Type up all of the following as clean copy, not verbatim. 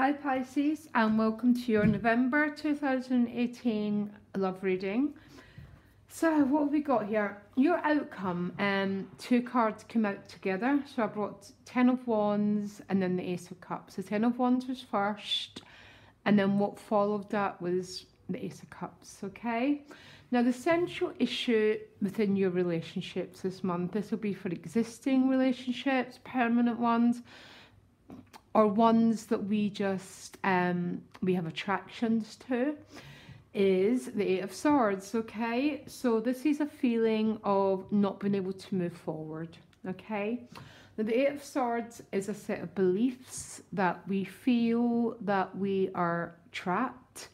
Hi Pisces, and welcome to your November 2018 love reading. So what have we got here? Your outcome, two cards come out together. So I brought 10 of Wands and then the Ace of Cups. The 10 of Wands was first, and then what followed that was the Ace of Cups, okay? Now the central issue within your relationships this month, this will be for existing relationships, permanent ones, or ones that we just we have attractions to, is the Eight of Swords. Okay, so this is a feeling of not being able to move forward. Okay, now the Eight of Swords is a set of beliefs that we feel that we are trapped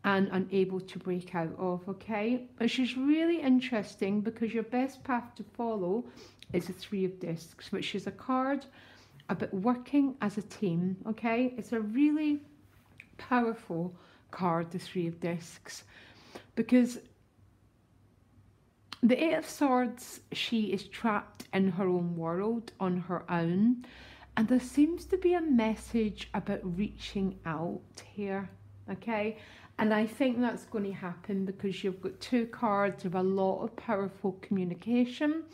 and unable to break out of. Okay, which is really interesting because your best path to follow is the Three of Discs, which is a card about working as a team. Okay, it's a really powerful card, the Three of Discs, because the Eight of Swords, she is trapped in her own world on her own, and there seems to be a message about reaching out here. Okay, and I think that's going to happen because you've got two cards of a lot of powerful communication,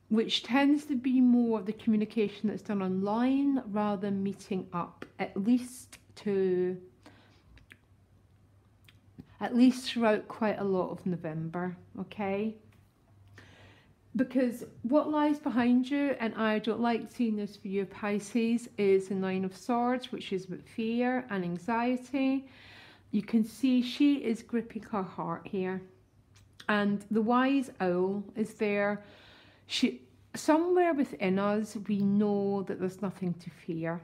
which tends to be more the communication that's done online rather than meeting up, at least throughout quite a lot of November, okay? Because what lies behind you, and I don't like seeing this for you Pisces, is the Nine of Swords, which is with fear and anxiety. You can see she is gripping her heart here, and the wise owl is there. Somewhere within us, we know that there's nothing to fear.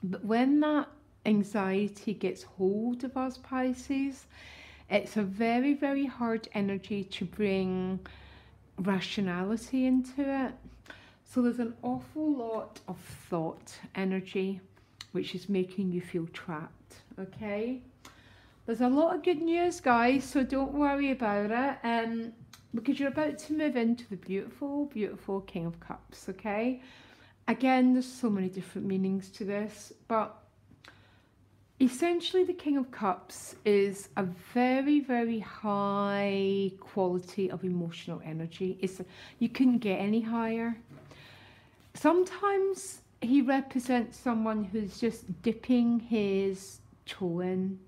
But when that anxiety gets hold of us, Pisces, it's a very, very hard energy to bring rationality into it. So there's an awful lot of thought energy, which is making you feel trapped, okay? There's a lot of good news, guys, so don't worry about it. Because you're about to move into the beautiful, beautiful King of Cups, okay? Again, there's so many different meanings to this, but essentially the King of Cups is a very, very high quality of emotional energy. You couldn't get any higher. Sometimes he represents someone who's just dipping his toe in,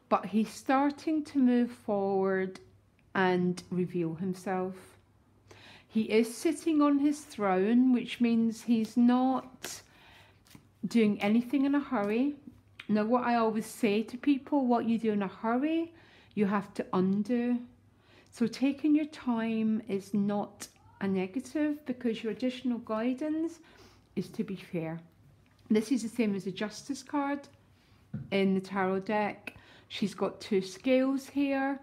but he's starting to move forward and reveal himself. He is sitting on his throne, which means he's not doing anything in a hurry. Now, what I always say to people, what you do in a hurry, you have to undo. So taking your time is not a negative, because your additional guidance is to be fair. This is the same as the Justice card in the tarot deck. She's got two scales here.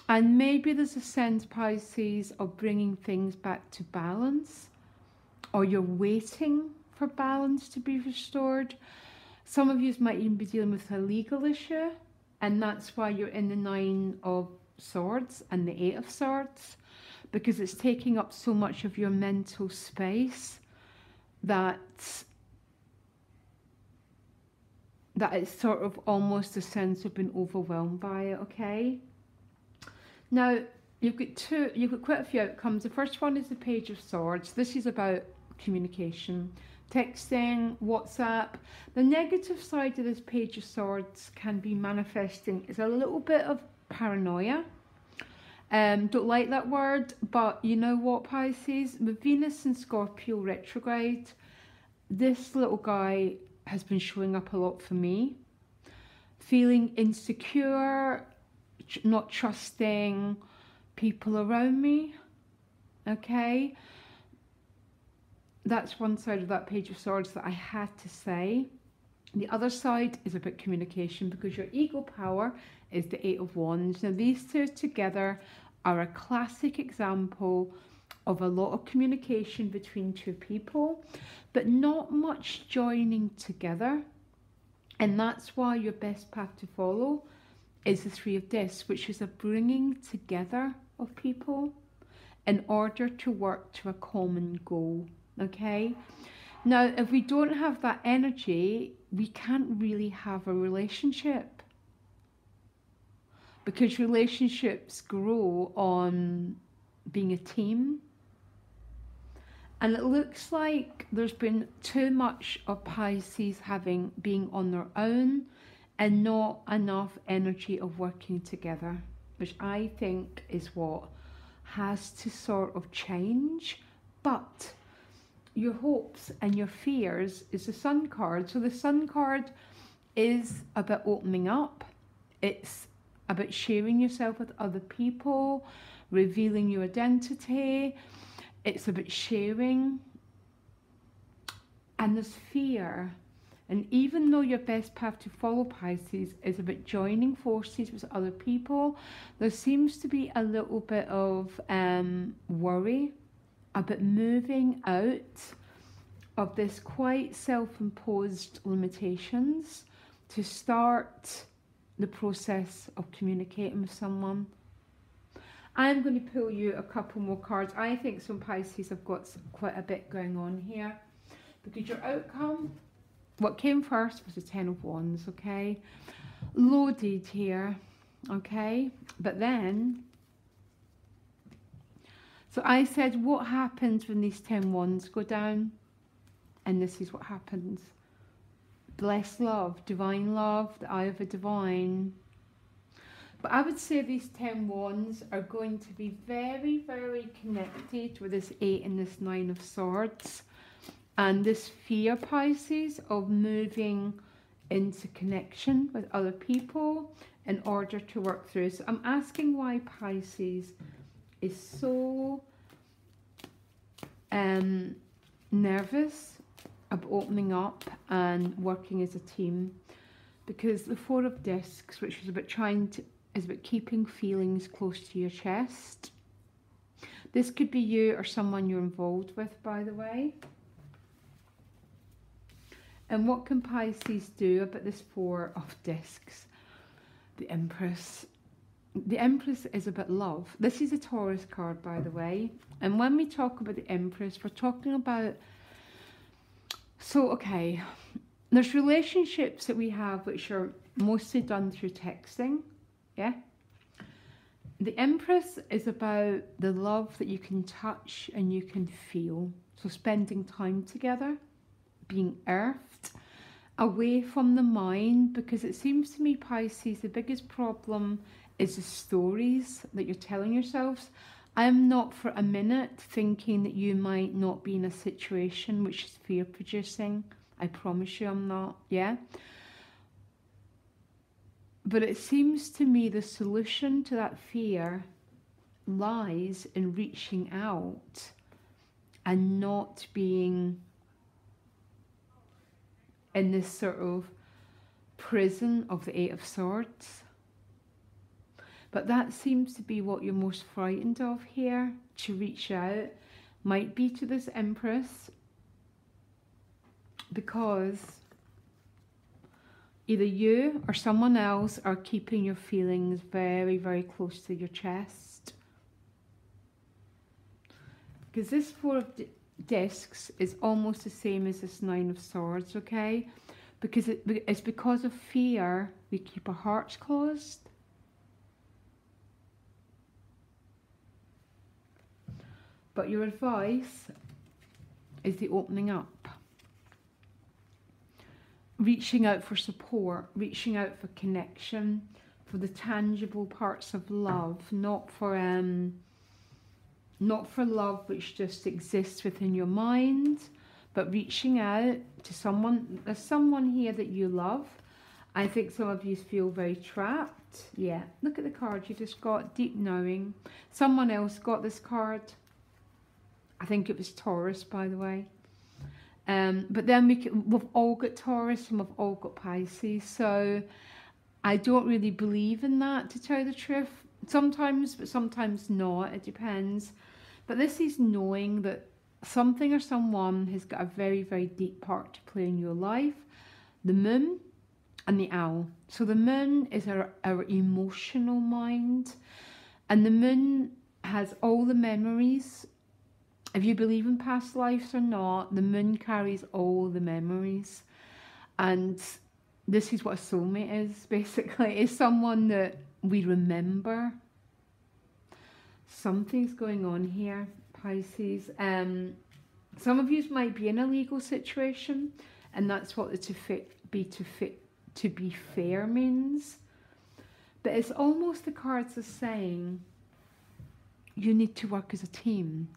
And maybe there's a sense, Pisces, of bringing things back to balance, or you're waiting for balance to be restored. Some of you might even be dealing with a legal issue, and that's why you're in the Nine of Swords and the Eight of Swords, because it's taking up so much of your mental space that it's sort of almost a sense of being overwhelmed by it, okay? Now, you've got quite a few outcomes. The first one is the Page of Swords. This is about communication, texting, WhatsApp. The negative side of this Page of Swords can be manifesting is a little bit of paranoia. Don't like that word, but you know what, Pisces? With Venus and Scorpio retrograde, this little guy has been showing up a lot for me. Feeling insecure, not trusting people around me, okay? That's one side of that Page of Swords that I had to say. The other side is about communication, because your ego power is the Eight of Wands. Now these two together are a classic example of a lot of communication between two people, but not much joining together. And that's why your best path to follow is the Three of Discs, which is a bringing together of people in order to work to a common goal, okay? Now, if we don't have that energy, we can't really have a relationship, because relationships grow on being a team. And it looks like there's been too much of Pisces being on their own and not enough energy of working together, which I think is what has to sort of change. But your hopes and your fears is the Sun card. So the Sun card is about opening up. It's about sharing yourself with other people, revealing your identity. It's about sharing. And there's fear. And even though your best path to follow, Pisces, is about joining forces with other people, there seems to be a little bit of worry about moving out of this quite self-imposed limitations to start the process of communicating with someone. I'm going to pull you a couple more cards. I think some Pisces have got quite a bit going on here, because your outcome, what came first was the Ten of Wands, okay? Loaded here, okay? But then, so I said, what happens when these 10 Wands go down? And this is what happens. Blessed love, divine love, the eye of the divine. But I would say these 10 Wands are going to be very, very connected with this 8 and this 9 of Swords. And this fear, Pisces, of moving into connection with other people in order to work through. So I'm asking why Pisces is so nervous about opening up and working as a team. Because the Four of Discs, which is about is about keeping feelings close to your chest. This could be you or someone you're involved with, by the way. And what can Pisces do about this Four of Discs? The Empress. The Empress is about love. This is a Taurus card, by the way. And when we talk about the Empress, we're talking about... So, okay, there's relationships that we have which are mostly done through texting. Yeah. The Empress is about the love that you can touch and you can feel. So spending time together, being earthed, away from the mind, because it seems to me, Pisces, the biggest problem is the stories that you're telling yourselves. I am not for a minute thinking that you might not be in a situation which is fear producing. I promise you I'm not, yeah? But it seems to me the solution to that fear lies in reaching out and not being in this sort of prison of the Eight of Swords. But that seems to be what you're most frightened of here, to reach out. Might be to this Empress, because either you or someone else are keeping your feelings very, very close to your chest. Because this Four of Discs is almost the same as this Nine of Swords, okay? Because it's because of fear we keep our hearts closed. But your advice is the opening up. Reaching out for support, reaching out for connection, for the tangible parts of love, not for love which just exists within your mind, but reaching out to someone. There's someone here that you love. I think some of you feel very trapped. Yeah, look at the card you just got, deep knowing. Someone else got this card. I think it was Taurus, by the way. But then we've all got Taurus and we've all got Pisces. So I don't really believe in that, to tell you the truth. Sometimes, but sometimes not. It depends. But this is knowing that something or someone has got a very, very deep part to play in your life. The Moon and the Owl. So the Moon is our emotional mind. And the Moon has all the memories If you believe in past lives or not, the moon carries all the memories. And this is what a soulmate is, basically. It's someone that we remember. Something's going on here, Pisces. Some of you might be in a legal situation, and that's what the to be fair means. But it's almost the cards are saying you need to work as a team,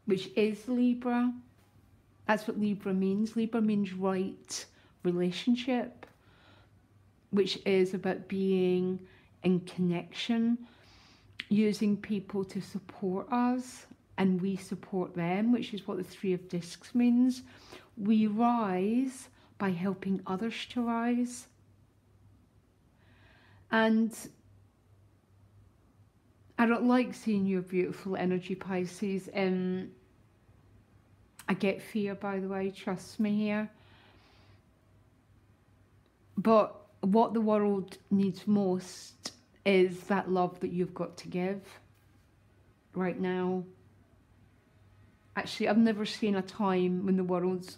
which is Libra. That's what Libra means. Libra means right relationship, which is about being in connection, using people to support us, and we support them, which is what the Three of Discs means. We rise by helping others to rise. And I don't like seeing your beautiful energy, Pisces. I get fear, by the way, trust me here. But what the world needs most is that love that you've got to give right now. Actually, I've never seen a time when the world's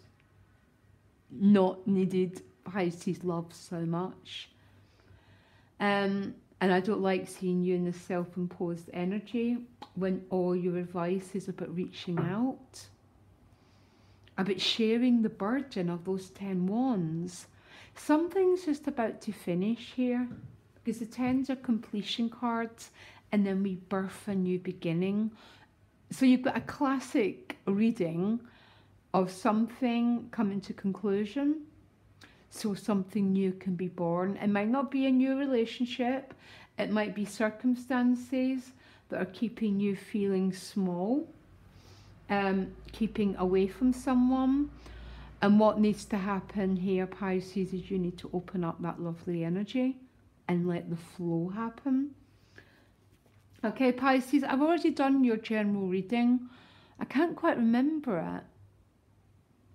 not needed Pisces love so much. And I don't like seeing you in this self-imposed energy when all your advice is about reaching out, about sharing the burden of those 10 wands. Something's just about to finish here, because the 10s are completion cards, and then we birth a new beginning. So you've got a classic reading of something coming to conclusion, so something new can be born. It might not be a new relationship, it might be circumstances that are keeping you feeling small, keeping away from someone. And what needs to happen here, Pisces, is you need to open up that lovely energy and let the flow happen. Okay, Pisces, I've already done your general reading. I can't quite remember it.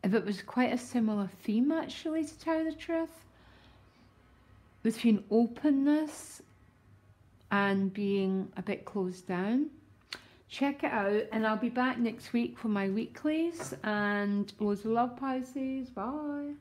If it was quite a similar theme, actually, to tell you the truth, between openness and being a bit closed down. Check it out, and I'll be back next week for my weeklies. And loads of love, Pisces. Bye.